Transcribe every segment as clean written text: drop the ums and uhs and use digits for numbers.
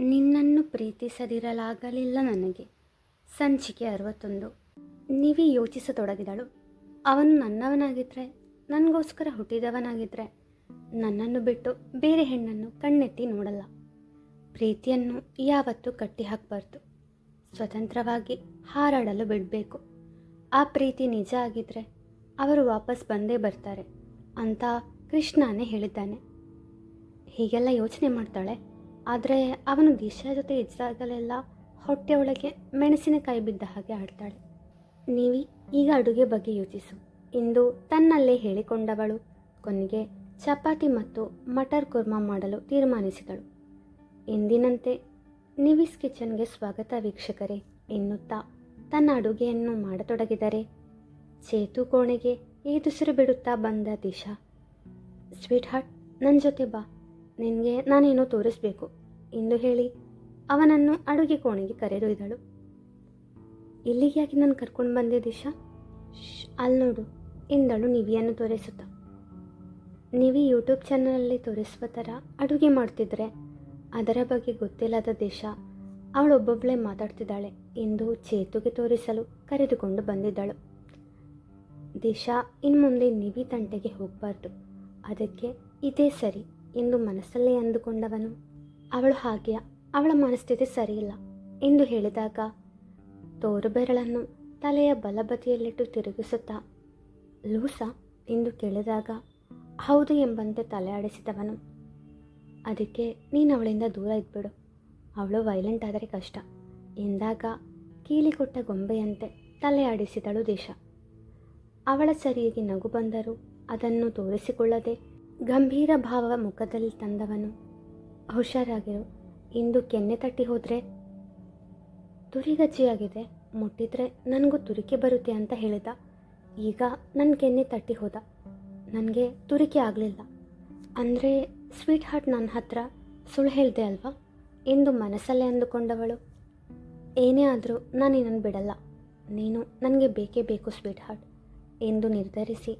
ನಿನ್ನನ್ನು ಪ್ರೀತಿಸದಿರಲಾಗಲಿಲ್ಲ ನನಗೆ. ಸಂಚಿಕೆ 61. ನಿವಿ ಯೋಚಿಸತೊಡಗಿದಳು. ಅವನು ನನ್ನವನಾಗಿದ್ದರೆ, ನನಗೋಸ್ಕರ ಹುಟ್ಟಿದವನಾಗಿದ್ದರೆ, ನನ್ನನ್ನು ಬಿಟ್ಟು ಬೇರೆ ಹೆಣ್ಣನ್ನು ಕಣ್ಣೆತ್ತಿ ನೋಡಲ್ಲ. ಪ್ರೀತಿಯನ್ನು ಯಾವತ್ತೂ ಕಟ್ಟಿ ಹಾಕಬಾರ್ದು. ಸ್ವತಂತ್ರವಾಗಿ ಹಾರಾಡಲು ಬಿಡಬೇಕು. ಆ ಪ್ರೀತಿ ನಿಜ ಆಗಿದ್ದರೆ ಅವರು ವಾಪಸ್ ಬಂದೇ ಬರ್ತಾರೆ ಅಂತ ಕೃಷ್ಣನೇ ಹೇಳಿದ್ದಾನೆ. ಹೀಗೆಲ್ಲ ಯೋಚನೆ ಮಾಡ್ತಾಳೆ. ಆದರೆ ಅವನು ದಿಶಾ ಜೊತೆ ಇದ್ದಾಗಲೆಲ್ಲ ಹೊಟ್ಟೆ ಒಳಗೆ ಮೆಣಸಿನಕಾಯಿ ಬಿದ್ದ ಹಾಗೆ ಆಡ್ತಾಳೆ. ನೀವಿ ಈಗ ಅಡುಗೆ ಬಗ್ಗೆ ಯೋಚಿಸು. ಇಂದು ತನ್ನಲ್ಲೇ ಹೇಳಿಕೊಂಡವಳು ಕೊನೆಗೆ ಚಪಾತಿ ಮತ್ತು ಮಟರ್ ಕುರ್ಮಾ ಮಾಡಲು ತೀರ್ಮಾನಿಸಿದಳು. ಎಂದಿನಂತೆ ನಿವಿಸ್ ಕಿಚನ್ಗೆ ಸ್ವಾಗತ ವೀಕ್ಷಕರೇ ಎನ್ನುತ್ತಾ ತನ್ನ ಅಡುಗೆಯನ್ನು ಮಾಡತೊಡಗಿದರೆ ಚೇತು ಕೋಣೆಗೆ ಏದುಸಿರು ಬಿಡುತ್ತಾ ಬಂದ ದಿಶಾ, ಸ್ವೀಟ್ ಹಾರ್ಟ್, ನನ್ನ ಜೊತೆ ಬಾ, ನಿನಗೆ ನಾನೇನೋ ತೋರಿಸ್ಬೇಕು ಎಂದು ಹೇಳಿ ಅವನನ್ನು ಅಡುಗೆ ಕೋಣೆಗೆ ಕರೆದೊಯ್ದಳು. ಇಲ್ಲಿಗೆ ಯಾಕೆ ನಾನು ಕರ್ಕೊಂಡು ಬಂದೆ ದಿಶಾ? ಅಲ್ಲಿ ನೋಡು ಎಂದಳು ನಿವಿಯನ್ನು ತೋರಿಸುತ್ತಾ. ನಿವಿ ಯೂಟ್ಯೂಬ್ ಚಾನಲಲ್ಲಿ ತೋರಿಸುವ ಥರ ಅಡುಗೆ ಮಾಡ್ತಿದ್ರೆ ಅದರ ಬಗ್ಗೆ ಗೊತ್ತಿಲ್ಲದ ದಿಶಾ ಅವಳೊಬ್ಬೊಬ್ಬಳೇ ಮಾತಾಡ್ತಿದ್ದಾಳೆ ಎಂದು ಚೇತುಗೆ ತೋರಿಸಲು ಕರೆದುಕೊಂಡು ಬಂದಿದ್ದಳು. ದಿಶಾ ಇನ್ಮುಂದೆ ನಿವಿ ತಂಟೆಗೆ ಹೋಗಬಾರ್ದು, ಅದಕ್ಕೆ ಇದೇ ಸರಿ ಎಂದು ಮನಸ್ಸಲ್ಲೇ ಅಂದುಕೊಂಡವನು ಅವಳು ಹಾಗೆಯ ಅವಳ ಮನಸ್ಥಿತಿ ಸರಿಯಿಲ್ಲ ಎಂದು ಹೇಳಿದಾಗ ತೋರು ಬೆರಳನ್ನು ತಲೆಯ ಬಲಬದಿಯಲ್ಲಿಟ್ಟು ತಿರುಗಿಸುತ್ತಾ ಲೂಸಾ ಎಂದು ಕೇಳಿದಾಗ ಹೌದು ಎಂಬಂತೆ ತಲೆ ಆಡಿಸಿದವನು. ಅದಕ್ಕೆ ನೀನು ಅವಳಿಂದ ದೂರ ಇದ್ಬಿಡು, ಅವಳು ವೈಲೆಂಟ್ ಆದರೆ ಕಷ್ಟ ಎಂದಾಗ ಕೀಲಿ ಕೊಟ್ಟ ಗೊಂಬೆಯಂತೆ ತಲೆ ಆಡಿಸಿದಳು ದಿಶಾ. ಅವಳ ಸರಿಯಾಗಿ ನಗು ಬಂದರೂ ಅದನ್ನು ತೋರಿಸಿಕೊಳ್ಳದೆ ಗಂಭೀರ ಭಾವ ಮುಖದಲ್ಲಿ ತಂದವನು, ಹುಷಾರಾಗಿರು, ಇಂದು ಕೆನ್ನೆ ತಟ್ಟಿ ಹೋದರೆ ತುರಿಗಜ್ಜಿಯಾಗಿದೆ, ಮುಟ್ಟಿದ್ರೆ ನನಗೂ ತುರಿಕೆ ಬರುತ್ತೆ ಅಂತ ಹೇಳಿದ. ಈಗ ನನ್ನ ಕೆನ್ನೆ ತಟ್ಟಿ ಹೋದ, ನನಗೆ ತುರಿಕೆ ಆಗಲಿಲ್ಲ ಅಂದರೆ ಸ್ವೀಟ್ ಹಾರ್ಟ್ ನನ್ನ ಹತ್ರ ಸುಳ್ಳು ಹೇಳಿದೆ ಅಲ್ವಾ ಎಂದು ಮನಸ್ಸಲ್ಲೇ ಅಂದುಕೊಂಡವಳು. ಏನೇ ಆದರೂ ನಾನು ನಿನ್ನನ್ನು ಬಿಡಲ್ಲ, ನೀನು ನನಗೆ ಬೇಕೇ ಬೇಕು ಸ್ವೀಟ್ ಹಾರ್ಟ್ ಎಂದು ನಿರ್ಧರಿಸಿ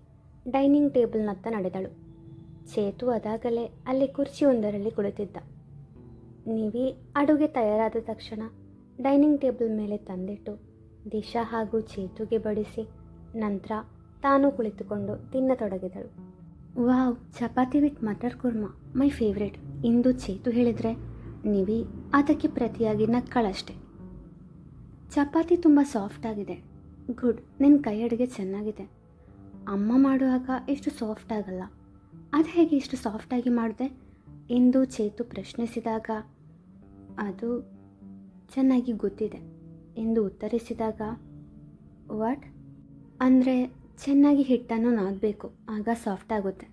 ಡೈನಿಂಗ್ ಟೇಬಲ್ನತ್ತ ನಡೆದಳು. ಚೇತು ಅದಾಗಲೇ ಅಲ್ಲಿ ಕುರ್ಚಿಯೊಂದರಲ್ಲಿ ಕುಳಿತಿದ್ದ. ನಿವಿ ಅಡುಗೆ ತಯಾರಾದ ತಕ್ಷಣ ಡೈನಿಂಗ್ ಟೇಬಲ್ ಮೇಲೆ ತಂದಿಟ್ಟು ದಿಶಾ ಹಾಗೂ ಚೇತುಗೆ ಬಡಿಸಿ ನಂತರ ತಾನು ಕುಳಿತುಕೊಂಡು ತಿನ್ನತೊಡಗಿದಳು. Wow, chapati with matar kurma my favourite ಎಂದು ಚೇತು ಹೇಳಿದರೆ ನಿವಿ ಅದಕ್ಕೆ ಪ್ರತಿಯಾಗಿ ನಕ್ಕಳಷ್ಟೆ. ಚಪಾತಿ ತುಂಬ ಸಾಫ್ಟ್ ಆಗಿದೆ, ಗುಡ್, ನಿನ್ನ ಕೈ ಅಡುಗೆ ಚೆನ್ನಾಗಿದೆ. ಅಮ್ಮ ಮಾಡುವಾಗ ಇಷ್ಟು ಸಾಫ್ಟ್ ಆಗಲ್ಲ, ಅದು ಹೇಗೆ ಇಷ್ಟು ಸಾಫ್ಟಾಗಿ ಮಾಡಿದೆ ಎಂದು ಚೇತು ಪ್ರಶ್ನಿಸಿದಾಗ ಅದು ಚೆನ್ನಾಗಿ ಗೊತ್ತಿದೆ ಎಂದು ಉತ್ತರಿಸಿದಾಗ ವಾಟ್ ಅಂದರೆ ಚೆನ್ನಾಗಿ ಹಿಟ್ಟನ್ನು ನಾದಬೇಕು, ಆಗ ಸಾಫ್ಟ್ ಆಗುತ್ತೆ.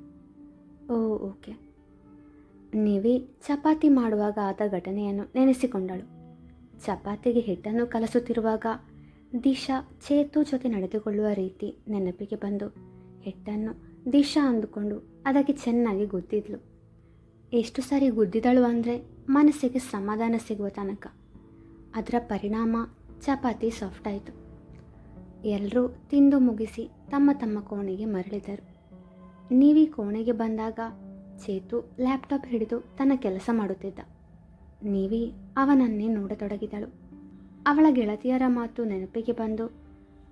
ಓ ಓಕೆ. ನಿವಿ ಚಪಾತಿ ಮಾಡುವಾಗ ಆದ ಘಟನೆಯನ್ನು ನೆನೆಸಿಕೊಂಡಳು. ಚಪಾತಿಗೆ ಹಿಟ್ಟನ್ನು ಕಲಸುತ್ತಿರುವಾಗ ದಿಶಾ ಚೇತು ಜೊತೆ ನಡೆದುಕೊಳ್ಳುವ ರೀತಿ ನೆನಪಿಗೆ ಬಂದು ಹಿಟ್ಟನ್ನು ದಿಶಾ ಅಂದುಕೊಂಡು ಅದಕ್ಕೆ ಚೆನ್ನಾಗಿ ಗುದ್ದಿದ್ಲು. ಎಷ್ಟು ಸಾರಿ ಗುದ್ದಿದಳು ಅಂದರೆ ಮನಸ್ಸಿಗೆ ಸಮಾಧಾನ ಸಿಗುವ ತನಕ. ಅದರ ಪರಿಣಾಮ ಚಪಾತಿ ಸಾಫ್ಟ್ ಆಯಿತು. ಎಲ್ಲರೂ ತಿಂದು ಮುಗಿಸಿ ತಮ್ಮ ತಮ್ಮ ಕೋಣೆಗೆ ಮರಳಿದರು. ನೀವಿ ಕೋಣೆಗೆ ಬಂದಾಗ ಚೇತು ಲ್ಯಾಪ್ಟಾಪ್ ಹಿಡಿದು ತನ್ನ ಕೆಲಸ ಮಾಡುತ್ತಿದ್ದ. ನೀವಿ ಅವನನ್ನೇ ನೋಡತೊಡಗಿದಳು. ಅವಳ ಗೆಳತಿಯರ ಮಾತು ನೆನಪಿಗೆ ಬಂದು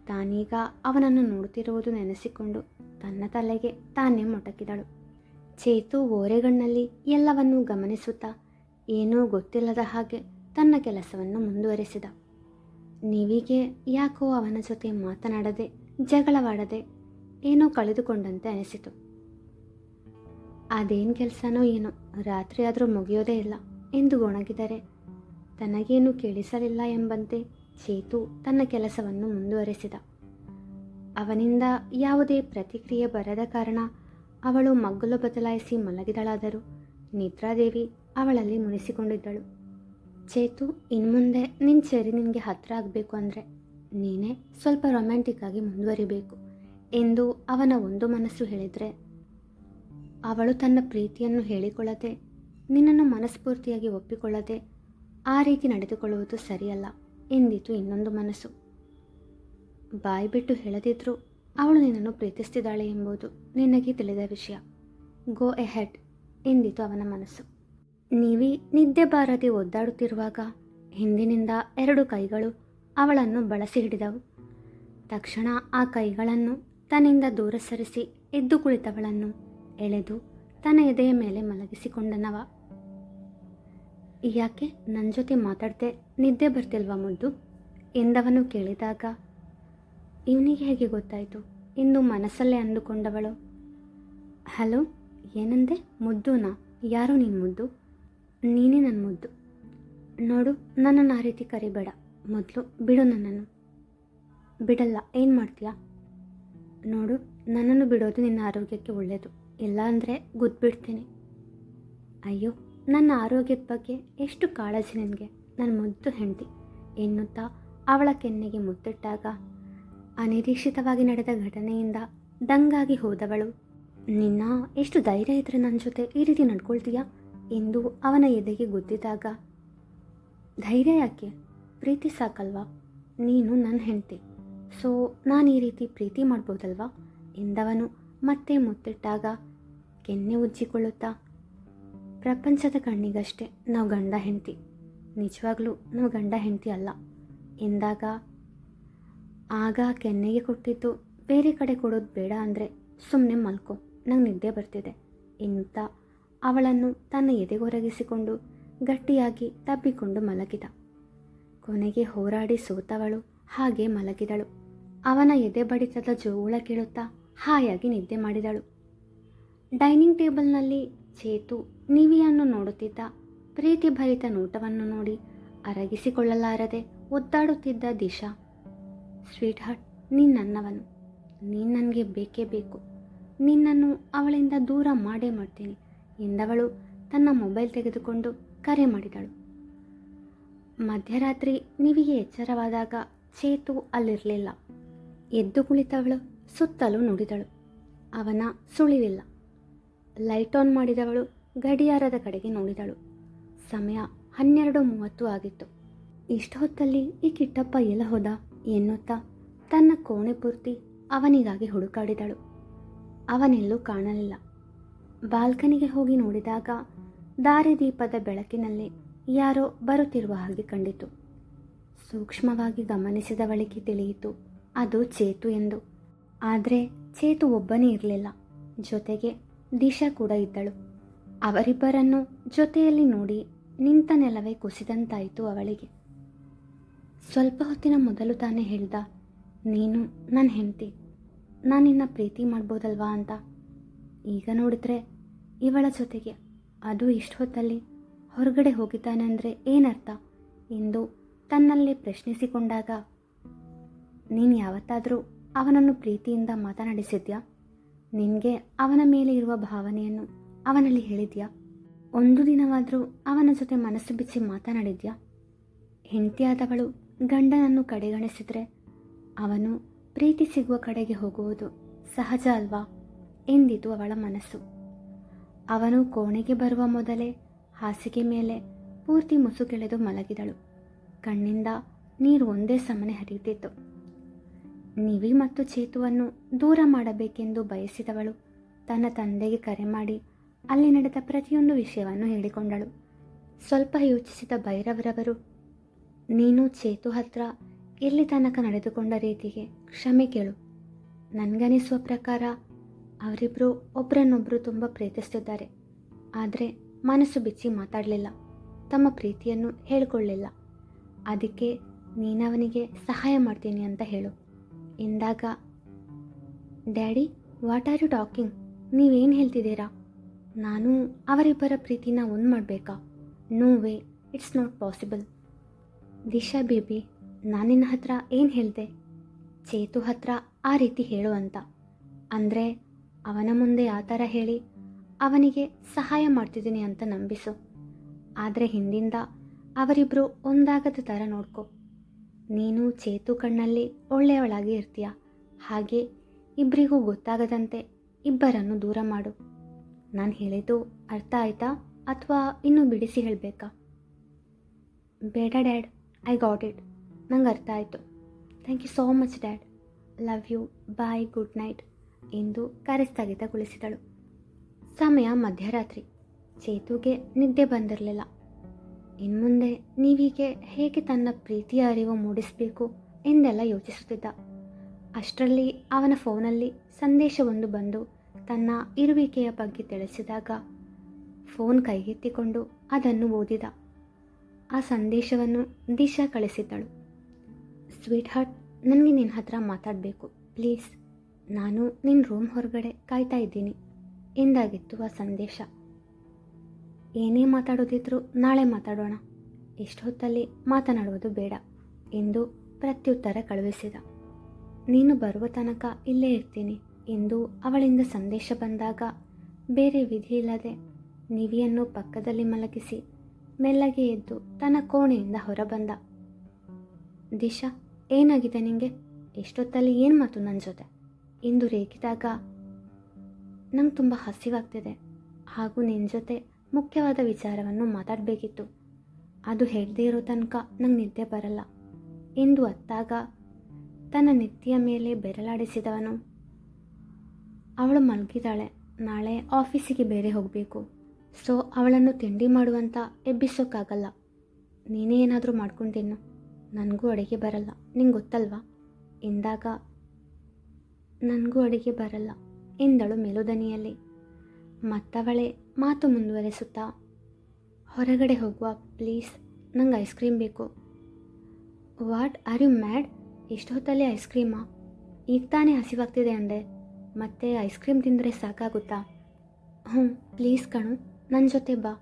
ತಾನೀಗ ಅವನನ್ನು ನೋಡುತ್ತಿರುವುದು ನೆನೆಸಿಕೊಂಡು ತನ್ನ ತಲೆಗೆ ತಾನೇ ಮೊಟಕಿದಳು. ಚೇತು ಓರೆಗಣ್ಣಲ್ಲಿ ಎಲ್ಲವನ್ನೂ ಗಮನಿಸುತ್ತಾ ಏನೂ ಗೊತ್ತಿಲ್ಲದ ಹಾಗೆ ತನ್ನ ಕೆಲಸವನ್ನು ಮುಂದುವರೆಸಿದ. ನಿವಿಗೆ ಯಾಕೋ ಅವನ ಜೊತೆ ಮಾತನಾಡದೆ ಜಗಳವಾಡದೆ ಏನೋ ಕಳೆದುಕೊಂಡಂತೆ ಅನಿಸಿತು. ಅದೇನು ಕೆಲಸನೋ ಏನೋ ರಾತ್ರಿ ಆದರೂ ಮುಗಿಯೋದೇ ಇಲ್ಲ ಎಂದು ಗೊಣಗಿದರೆ ತನಗೇನು ಕೇಳಿಸಲಿಲ್ಲ ಎಂಬಂತೆ ಚೇತು ತನ್ನ ಕೆಲಸವನ್ನು ಮುಂದುವರೆಸಿದ. ಅವನಿಂದ ಯಾವುದೇ ಪ್ರತಿಕ್ರಿಯೆ ಬರದ ಕಾರಣ ಅವಳು ಮಗ್ಗಲು ಬದಲಾಯಿಸಿ ಮಲಗಿದಳಾದರೂ ನಿದ್ರಾದೇವಿ ಅವಳಲ್ಲಿ ಮುನಿಸಿಕೊಂಡಿದ್ದಳು. ಚೇತು, ಇನ್ಮುಂದೆ ನಿನ್ನ ಸರಿ ನಿನಗೆ ಹತ್ತಿರ ಆಗಬೇಕು ಅಂದರೆ ನೀನೇ ಸ್ವಲ್ಪ ರೊಮ್ಯಾಂಟಿಕ್ ಆಗಿ ಮುಂದುವರಿಬೇಕು ಎಂದು ಅವನ ಒಂದು ಮನಸ್ಸು ಹೇಳಿದರೆ, ಅವಳು ತನ್ನ ಪ್ರೀತಿಯನ್ನು ಹೇಳಿಕೊಳ್ಳದೆ ನಿನ್ನನ್ನು ಮನಸ್ಫೂರ್ತಿಯಾಗಿ ಒಪ್ಪಿಕೊಳ್ಳದೆ ಆ ರೀತಿ ನಡೆದುಕೊಳ್ಳುವುದು ಸರಿಯಲ್ಲ ಎಂದಿತು ಇನ್ನೊಂದು ಮನಸ್ಸು. ಬಾಯಿ ಬಿಟ್ಟು ಹೇಳದಿದ್ರೂ ಅವಳು ನಿನ್ನನ್ನು ಪ್ರೀತಿಸ್ತಿದ್ದಾಳೆ ಎಂಬುದು ನಿನಗೆ ತಿಳಿದ ವಿಷಯ, ಗೋ ಎಹೆಡ್ ಎಂದಿತು ಅವನ ಮನಸ್ಸು. ನೀವಿ ನಿದ್ದೆ ಬಾರದೆ ಒದ್ದಾಡುತ್ತಿರುವಾಗ ಹಿಂದಿನಿಂದ 2 ಕೈಗಳು ಅವಳನ್ನು ಬಳಸಿ ಹಿಡಿದವು. ತಕ್ಷಣ ಆ ಕೈಗಳನ್ನು ತನ್ನಿಂದ ದೂರ ಸರಿಸಿ ಎದ್ದು ಕುಳಿತವಳನ್ನು ಎಳೆದು ತನ್ನ ಎದೆಯ ಮೇಲೆ ಮಲಗಿಸಿಕೊಂಡನವ. ಯಾಕೆ ನನ್ನ ಜೊತೆ ಮಾತಾಡ್ದೆ ನಿದ್ದೆ ಬರ್ತಿಲ್ವಾ ಮುದ್ದು ಎಂದವನು ಕೇಳಿದಾಗ ಇವನಿಗೆ ಹೇಗೆ ಗೊತ್ತಾಯಿತು ಎಂದು ಮನಸ್ಸಲ್ಲೇ ಅಂದುಕೊಂಡವಳು. ಹಲೋ, ಏನಂದೆ? ಮುದ್ದುನಾ? ಯಾರು ನೀನು ಮುದ್ದು? ನೀನೇ ನನ್ನ ಮುದ್ದು. ನೋಡು, ನನ್ನನ್ನು ಆ ರೀತಿ ಕರಿಬೇಡ. ಮೊದಲು ಬಿಡು ನನ್ನನ್ನು. ಬಿಡಲ್ಲ. ಏನು ಮಾಡ್ತೀಯಾ? ನೋಡು, ನನ್ನನ್ನು ಬಿಡೋದು ನಿನ್ನ ಆರೋಗ್ಯಕ್ಕೆ ಒಳ್ಳೆಯದು, ಇಲ್ಲ ಅಂದರೆ ಗುದ್ಬಿಡ್ತೀನಿ. ಅಯ್ಯೋ, ನನ್ನ ಆರೋಗ್ಯದ ಬಗ್ಗೆ ಎಷ್ಟು ಕಾಳಜಿ ನಿನಗೆ, ನನ್ನ ಮುದ್ದು ಹೆಂಡತಿ ಎನ್ನುತ್ತಾ ಅವಳ ಕೆನ್ನೆಗೆ ಮುತ್ತಿಟ್ಟಾಗ ಅನಿರೀಕ್ಷಿತವಾಗಿ ನಡೆದ ಘಟನೆಯಿಂದ ದಂಗಾಗಿ ಹೋದವಳು. ನಿನ್ನ ಎಷ್ಟು ಧೈರ್ಯ ಇದ್ದರೆ ನನ್ನ ಜೊತೆ ಈ ರೀತಿ ನಡ್ಕೊಳ್ತೀಯಾ ಎಂದು ಅವನ ಎದೆಗೆ ಗುದ್ದಿದಾಗ, ಧೈರ್ಯ ಯಾಕೆ? ಪ್ರೀತಿ ಸಾಕಲ್ವಾ? ನೀನು ನನ್ನ ಹೆಂಡತಿ, ಸೊ ನಾನು ಈ ರೀತಿ ಪ್ರೀತಿ ಮಾಡ್ಬೋದಲ್ವಾ ಎಂದವನು ಮತ್ತೆ ಮುತ್ತಿಟ್ಟಾಗ ಕೆನ್ನೆ ಉಜ್ಜಿಕೊಳ್ಳುತ್ತಾ, ಪ್ರಪಂಚದ ಕಣ್ಣಿಗಷ್ಟೇ ನಾವು ಗಂಡ ಹೆಂಡತಿ, ನಿಜವಾಗ್ಲೂ ನಾವು ಗಂಡ ಹೆಂಡತಿ ಅಲ್ಲ ಎಂದಾಗ, ಆಗ ಕೆನ್ನೆಗೆ ಕೊಟ್ಟಿದ್ದು ಬೇರೆ ಕಡೆ ಕೊಡೋದು ಬೇಡ ಅಂದರೆ ಸುಮ್ಮನೆ ಮಲ್ಕೋ, ನಂಗೆ ನಿದ್ದೆ ಬರ್ತಿದೆ ಎನ್ನುತ್ತಾ ಅವಳನ್ನು ತನ್ನ ಎದೆಗೊರಗಿಸಿಕೊಂಡು ಗಟ್ಟಿಯಾಗಿ ತಬ್ಬಿಕೊಂಡು ಮಲಗಿದ. ಕೊನೆಗೆ ಹೋರಾಡಿ ಸೋತವಳು ಹಾಗೆ ಮಲಗಿದಳು. ಅವನ ಎದೆ ಬಡಿತದ ಜೋಳ ಕೇಳುತ್ತಾ ಹಾಯಾಗಿ ನಿದ್ದೆ ಮಾಡಿದಳು. ಡೈನಿಂಗ್ ಟೇಬಲ್ನಲ್ಲಿ ಚೇತು ನಿವಿಯನ್ನು ನೋಡುತ್ತಿದ್ದ. ಪ್ರೀತಿಭರಿತ ನೋಟವನ್ನು ನೋಡಿ ಅರಗಿಸಿಕೊಳ್ಳಲಾರದೆ ಒದ್ದಾಡುತ್ತಿದ್ದ ದಿಶಾ, ಸ್ವೀಟ್ ಹಾರ್ಟ್, ನೀನು ನನ್ನವನು, ನೀನು ನನಗೆ ಬೇಕೇ ಬೇಕು, ನಿನ್ನನ್ನು ಅವಳಿಂದ ದೂರ ಮಾಡೇ ಮಾಡ್ತೀನಿ ಎಂದವಳು ತನ್ನ ಮೊಬೈಲ್ ತೆಗೆದುಕೊಂಡು ಕರೆ ಮಾಡಿದಳು. ಮಧ್ಯರಾತ್ರಿ ನಿವಿಗೆ ಎಚ್ಚರವಾದಾಗ ಚೇತು ಅಲ್ಲಿರಲಿಲ್ಲ. ಎದ್ದು ಕುಳಿತವಳು ಸುತ್ತಲೂ ನೋಡಿದಳು. ಅವನ ಸುಳಿವಿಲ್ಲ. ಲೈಟ್ ಆನ್ ಮಾಡಿದವಳು ಗಡಿಯಾರದ ಕಡೆಗೆ ನೋಡಿದಳು. ಸಮಯ 12:30 ಆಗಿತ್ತು. ಇಷ್ಟು ಹೊತ್ತಲ್ಲಿ ಈ ಕಿಟ್ಟಪ್ಪ ಎಲ್ಲ ಹೋದ ಎನ್ನುತ್ತಾ ತನ್ನ ಕೋಣೆ ಪೂರ್ತಿ ಅವನಿಗಾಗಿ ಹುಡುಕಾಡಿದಳು. ಅವನೆಲ್ಲೂ ಕಾಣಲಿಲ್ಲ. ಬಾಲ್ಕನಿಗೆ ಹೋಗಿ ನೋಡಿದಾಗ ದಾರಿದೀಪದ ಬೆಳಕಿನಲ್ಲಿ ಯಾರೋ ಬರುತ್ತಿರುವ ಹಾಗೆ ಕಂಡಿತು. ಸೂಕ್ಷ್ಮವಾಗಿ ಗಮನಿಸಿದವಳಿಗೆ ತಿಳಿಯಿತು ಅದು ಚೇತು ಎಂದು. ಆದರೆ ಚೇತು ಒಬ್ಬನೇ ಇರಲಿಲ್ಲ, ಜೊತೆಗೆ ದಿಶಾ ಕೂಡ ಇದ್ದಳು. ಅವರಿಬ್ಬರನ್ನು ಜೊತೆಯಲ್ಲಿ ನೋಡಿ ನಿಂತ ನೆಲವೇ ಕುಸಿದಂತಾಯಿತು ಅವಳಿಗೆ. ಸ್ವಲ್ಪ ಹೊತ್ತಿನ ಮೊದಲು ತಾನೇ ಹೇಳ್ದ, ನೀನು ನನ್ನ ಹೆಂಡತಿ, ನಾನು ನಿನ್ನ ಪ್ರೀತಿ ಮಾಡ್ಬೋದಲ್ವಾ ಅಂತ. ಈಗ ನೋಡಿದ್ರೆ ಇವಳ ಜೊತೆಗೆ, ಅದು ಇಷ್ಟು ಹೊತ್ತಲ್ಲಿ ಹೊರಗಡೆ ಹೋಗಿದ್ದಾನೆ ಅಂದರೆ ಏನರ್ಥ ಎಂದು ತನ್ನಲ್ಲೇ ಪ್ರಶ್ನಿಸಿಕೊಂಡಾಗ, ನೀನು ಯಾವತ್ತಾದರೂ ಅವನನ್ನು ಪ್ರೀತಿಯಿಂದ ಮಾತನಾಡಿಸಿದ್ಯಾ? ನಿನಗೆ ಅವನ ಮೇಲೆ ಇರುವ ಭಾವನೆಯನ್ನು ಅವನಲ್ಲಿ ಹೇಳಿದ್ಯಾ? ಒಂದು ದಿನವಾದರೂ ಅವನ ಜೊತೆ ಮನಸ್ಸು ಬಿಚ್ಚಿ ಮಾತನಾಡಿದ್ಯಾ? ಹೆಂಡತಿಯಾದವಳು ಗಂಡನನ್ನು ಕಡೆಗಣಿಸಿದರೆ ಅವನು ಪ್ರೀತಿ ಸಿಗುವ ಕಡೆಗೆ ಹೋಗುವುದು ಸಹಜ ಅಲ್ವಾ ಎಂದಿತು ಅವಳ ಮನಸ್ಸು. ಅವನು ಕೋಣೆಗೆ ಬರುವ ಮೊದಲೇ ಹಾಸಿಗೆ ಮೇಲೆ ಪೂರ್ತಿ ಮುಸುಗೆಳೆದು ಮಲಗಿದಳು. ಕಣ್ಣಿಂದ ನೀರು ಒಂದೇ ಸಮನೆ ಹರಿಯುತ್ತಿತ್ತು. ನಿವಿ ಮತ್ತು ಚೇತುವನ್ನು ದೂರ ಮಾಡಬೇಕೆಂದು ಬಯಸಿದವಳು ತನ್ನ ತಂದೆಗೆ ಕರೆ ಮಾಡಿ ಅಲ್ಲಿ ನಡೆದ ಪ್ರತಿಯೊಂದು ವಿಷಯವನ್ನು ಹೇಳಿಕೊಂಡಳು. ಸ್ವಲ್ಪ ಯೋಚಿಸಿದ ಭೈರವರವರು, ನೀನು ಚೇತು ಹತ್ರ ಇಲ್ಲಿ ತನಕ ನಡೆದುಕೊಂಡ ರೀತಿಗೆ ಕ್ಷಮೆ ಕೇಳು. ನನಗನಿಸುವ ಪ್ರಕಾರ ಅವರಿಬ್ಬರು ಒಬ್ಬರನ್ನೊಬ್ಬರು ತುಂಬ ಪ್ರೀತಿಸ್ತಿದ್ದಾರೆ, ಆದರೆ ಮನಸ್ಸು ಬಿಚ್ಚಿ ಮಾತಾಡಲಿಲ್ಲ, ತಮ್ಮ ಪ್ರೀತಿಯನ್ನು ಹೇಳಿಕೊಳ್ಳಲಿಲ್ಲ. ಅದಕ್ಕೆ ನೀನವನಿಗೆ ಸಹಾಯ ಮಾಡ್ತೀನಿ ಅಂತ ಹೇಳು ಎಂದಾಗ, daddy, what are you talking? ನೀವೇನು ಹೇಳ್ತಿದ್ದೀರಾ? ನಾನು ಅವರಿಬ್ಬರ ಪ್ರೀತಿನ ಒಂದು ಮಾಡಬೇಕಾ? No way, it's not possible. Disha baby, ನಾನು ನಿನ್ನ ಹತ್ರ ಏನು ಹೇಳಿದೆ? ಚೇತು ಹತ್ರ ಆ ರೀತಿ ಹೇಳು ಅಂತ. ಅಂದರೆ ಅವನ ಮುಂದೆ ಆ ಥರ ಹೇಳಿ ಅವನಿಗೆ ಸಹಾಯ ಮಾಡ್ತಿದ್ದೀನಿ ಅಂತ ನಂಬಿಸು. ಆದರೆ ಹಿಂದಿಂದ ಅವರಿಬ್ಬರು ಒಂದಾಗದ ಥರ ನೋಡ್ಕೊ. ನೀನು ಚೇತು ಕಣ್ಣಲ್ಲಿ ಒಳ್ಳೆಯವಳಾಗಿ ಇರ್ತೀಯ, ಹಾಗೆ ಇಬ್ಬರಿಗೂ ಗೊತ್ತಾಗದಂತೆ ಇಬ್ಬರನ್ನು ದೂರ ಮಾಡು. ನಾನು ಹೇಳಿದ್ದು ಅರ್ಥ ಆಯ್ತಾ ಅಥವಾ ಇನ್ನೂ ಬಿಡಿಸಿ ಹೇಳಬೇಕಾ? ಬೇಡ ಡ್ಯಾಡ್, ಐ ಗಾಟ್ ಇಟ್. ನಂಗೆ ಅರ್ಥ ಆಯಿತು. Thank you so much dad. Love you, bye, good night ಎಂದು ಕರೆ ಸ್ಥಗಿತಗೊಳಿಸಿದಳು. ಸಮಯ ಮಧ್ಯರಾತ್ರಿ. ಚೇತುಗೆ ನಿದ್ದೆ ಬಂದಿರಲಿಲ್ಲ. ಇನ್ಮುಂದೆ ನೀವೀಗೆ ಹೇಗೆ ತನ್ನ ಪ್ರೀತಿಯ ಅರಿವು ಮೂಡಿಸಬೇಕು ಎಂದೆಲ್ಲ ಯೋಚಿಸುತ್ತಿದ್ದ. ಅಷ್ಟರಲ್ಲಿ ಅವನ ಫೋನಲ್ಲಿ ಸಂದೇಶವೊಂದು ಬಂದು ತನ್ನ ಇರುವಿಕೆಯ ಬಗ್ಗೆ ತಿಳಿಸಿದಾಗ ಫೋನ್ ಕೈಗೆತ್ತಿಕೊಂಡು ಅದನ್ನು ಓದಿದ. ಆ ಸಂದೇಶವನ್ನು ದಿಶಾ ಕಳಿಸಿದ್ದಳು. ಸ್ವೀಟ್ ಹಾರ್ಟ್, ನನಗೆ ನಿನ್ನ ಹತ್ರ ಮಾತಾಡಬೇಕು ಪ್ಲೀಸ್. ನಾನು ನಿನ್ನ ರೂಮ್ ಹೊರಗಡೆ ಕಾಯ್ತಾ ಇದ್ದೀನಿ ಎಂದಾಗಿತ್ತು ಆ ಸಂದೇಶ. ಏನೇ ಮಾತಾಡೋದಿದ್ರೂ ನಾಳೆ ಮಾತಾಡೋಣ, ಇಷ್ಟು ಹೊತ್ತಲ್ಲಿ ಮಾತನಾಡುವುದು ಬೇಡ ಎಂದು ಪ್ರತ್ಯುತ್ತರ ಕಳುಹಿಸಿದ. ನೀನು ಬರುವ ತನಕ ಇಲ್ಲೇ ಇರ್ತೀನಿ ಎಂದು ಅವಳಿಂದ ಸಂದೇಶ ಬಂದಾಗ ಬೇರೆ ವಿಧಿಯಿಲ್ಲದೆ ನಿವಿಯನ್ನು ಪಕ್ಕದಲ್ಲಿ ಮಲಗಿಸಿ ಮೆಲ್ಲಗೆ ಎದ್ದು ತನ್ನ ಕೋಣೆಯಿಂದ ಹೊರಬಂದ. ದಿಶಾ, ಏನಾಗಿದೆ ನಿಂಗೆ? ಎಷ್ಟೊತ್ತಲ್ಲಿ ಏನು ಮಾತು ನನ್ನ ಜೊತೆ ಎಂದು ರೇಗಿದಾಗ, ನಂಗೆ ತುಂಬ ಹಸಿವಾಗ್ತಿದೆ ಹಾಗೂ ನಿನ್ನ ಜೊತೆ ಮುಖ್ಯವಾದ ವಿಚಾರವನ್ನು ಮಾತಾಡಬೇಕಿತ್ತು. ಅದು ಹೇಳದೇ ಇರೋ ತನಕ ನಂಗೆ ನಿದ್ದೆ ಬರಲ್ಲ ಎಂದು ಅತ್ತಾಗ ತನ್ನ ನೆತ್ತಿಯ ಮೇಲೆ ಬೆರಳಾಡಿಸಿದವನು, ಅವಳು ಮಲಗಿದಾಳೆ, ನಾಳೆ ಆಫೀಸಿಗೆ ಬೇರೆ ಹೋಗಬೇಕು, ಸೊ ಅವಳನ್ನು ತಿಂಡಿ ಮಾಡುವಂತ ಎಬ್ಬಿಸೋಕ್ಕಾಗಲ್ಲ. ನೀನೇ ಏನಾದರೂ ಮಾಡ್ಕೊಂಡು ತಿನ್ನು, ನನಗೂ ಅಡುಗೆ ಬರಲ್ಲ, ನಿಂಗೆ ಗೊತ್ತಲ್ವಾ ಎಂದಾಗ, ನನಗೂ ಅಡುಗೆ ಬರಲ್ಲ ಎಂದಳು ಮೆಲುದನಿಯಲ್ಲಿ. ಮತ್ತವಳೇ ಮಾತು ಮುಂದುವರೆಸುತ್ತಾ, ಹೊರಗಡೆ ಹೋಗುವ ಪ್ಲೀಸ್, ನಂಗೆ ಐಸ್ ಕ್ರೀಮ್ ಬೇಕು. What are you mad? ಎಷ್ಟು ಹೊತ್ತಲ್ಲಿ ಐಸ್ ಕ್ರೀಮಾ? ಈಗ ತಾನೇ ಹಸಿವಾಗ್ತಿದೆ ಅಂದೆ, ಮತ್ತೆ ಐಸ್ ಕ್ರೀಮ್ ತಿಂದರೆ ಸಾಕಾಗುತ್ತಾ? ಹ್ಞೂ ಪ್ಲೀಸ್ ಕಣು, ನನ್ನ ಜೊತೆ ಬಾ,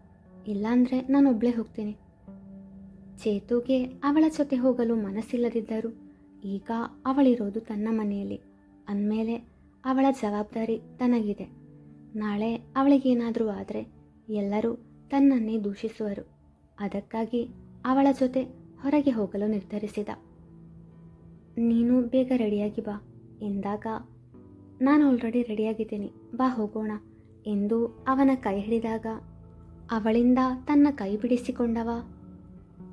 ಇಲ್ಲಾಂದರೆ ನಾನು ಒಬ್ಬಳೇ ಹೋಗ್ತೀನಿ. ಚೇತುಗೆ ಅವಳ ಜೊತೆ ಹೋಗಲು ಮನಸ್ಸಿಲ್ಲದಿದ್ದರೂ ಈಗ ಅವಳಿರೋದು ತನ್ನ ಮನೆಯಲ್ಲಿ ಅಂದಮೇಲೆ ಅವಳ ಜವಾಬ್ದಾರಿ ತನಗಿದೆ. ನಾಳೆ ಅವಳಿಗೇನಾದರೂ ಆದರೆ ಎಲ್ಲರೂ ತನ್ನನ್ನೇ ದೂಷಿಸುವರು. ಅದಕ್ಕಾಗಿ ಅವಳ ಜೊತೆ ಹೊರಗೆ ಹೋಗಲು ನಿರ್ಧರಿಸಿದ. ನೀನು ಬೇಗ ರೆಡಿಯಾಗಿ ಬಾ ಎಂದಾಗ, ನಾನು ಆಲ್ರೆಡಿ ರೆಡಿಯಾಗಿದ್ದೀನಿ, ಬಾ ಹೋಗೋಣ ಎಂದು ಅವನ ಕೈ ಹಿಡಿದಾಗ ಅವಳಿಂದ ತನ್ನ ಕೈ ಬಿಡಿಸಿಕೊಂಡವ,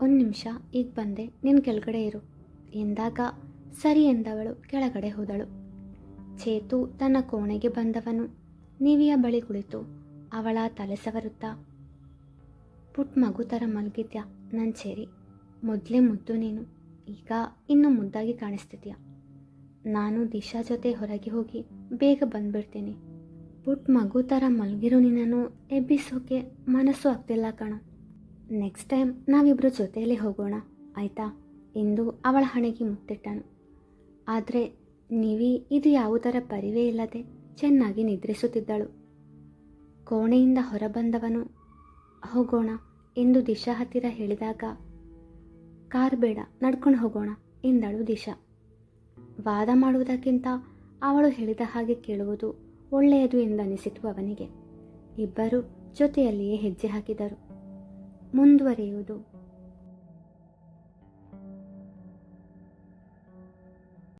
ಒಂದು ನಿಮಿಷ ಈಗ ಬಂದೆ, ನಿನ್ನ ಕೆಳಗಡೆ ಇರು ಎಂದಾಗ ಸರಿ ಎಂದವಳು ಕೆಳಗಡೆ ಹೋದಳು. ಚೇತು ತನ್ನ ಕೋಣೆಗೆ ಬಂದವನು ನಿವಿಯ ಬಳಿ ಕುಳಿತು ಅವಳ ತಲೆ ಸವರುತ್ತಾ, ಪುಟ್ ಮಗು ಥರ ಮಲಗಿದ್ಯಾ ನನ್ನ ಚೇರಿ, ಮೊದಲೇ ಮುದ್ದು ನೀನು, ಈಗ ಇನ್ನೂ ಮುದ್ದಾಗಿ ಕಾಣಿಸ್ತಿದ್ಯಾ. ನಾನು ದಿಶಾ ಜೊತೆ ಹೊರಗೆ ಹೋಗಿ ಬೇಗ ಬಂದುಬಿಡ್ತೀನಿ. ಪುಟ್ ಮಗು ಥರ ಮಲಗಿರೋ ನಿನ್ನನ್ನು ಎಬ್ಬಿಸೋಕೆ ಮನಸ್ಸು ಆಗ್ತಿಲ್ಲ ಕಣೋ. ನೆಕ್ಸ್ಟ್ ಟೈಮ್ ನಾವಿಬ್ಬರು ಜೊತೆಯಲ್ಲೇ ಹೋಗೋಣ ಆಯಿತಾ ಎಂದು ಅವಳ ಹಣೆಗೆ ಮುತ್ತಿಟ್ಟನು. ಆದರೆ ನಿವಿ ಇದು ಯಾವುದರ ಪರಿವೇ ಇಲ್ಲದೆ ಚೆನ್ನಾಗಿ ನಿದ್ರಿಸುತ್ತಿದ್ದಳು. ಕೋಣೆಯಿಂದ ಹೊರಬಂದವನು, ಹೋಗೋಣ ಎಂದು ದಿಶಾ ಹತ್ತಿರ ಹೇಳಿದಾಗ, ಕಾರ್ ಬೇಡ, ನಡ್ಕೊಂಡು ಹೋಗೋಣ ಎಂದಳು ದಿಶಾ. ವಾದ ಮಾಡುವುದಕ್ಕಿಂತ ಅವಳು ಹೇಳಿದ ಹಾಗೆ ಕೇಳುವುದು ಒಳ್ಳೆಯದು ಎಂದನಿಸಿತು ಅವನಿಗೆ. ಇಬ್ಬರು ಜೊತೆಯಲ್ಲಿಯೇ ಹೆಜ್ಜೆ ಹಾಕಿದರು. ಮುಂದುವರಿಯುವುದು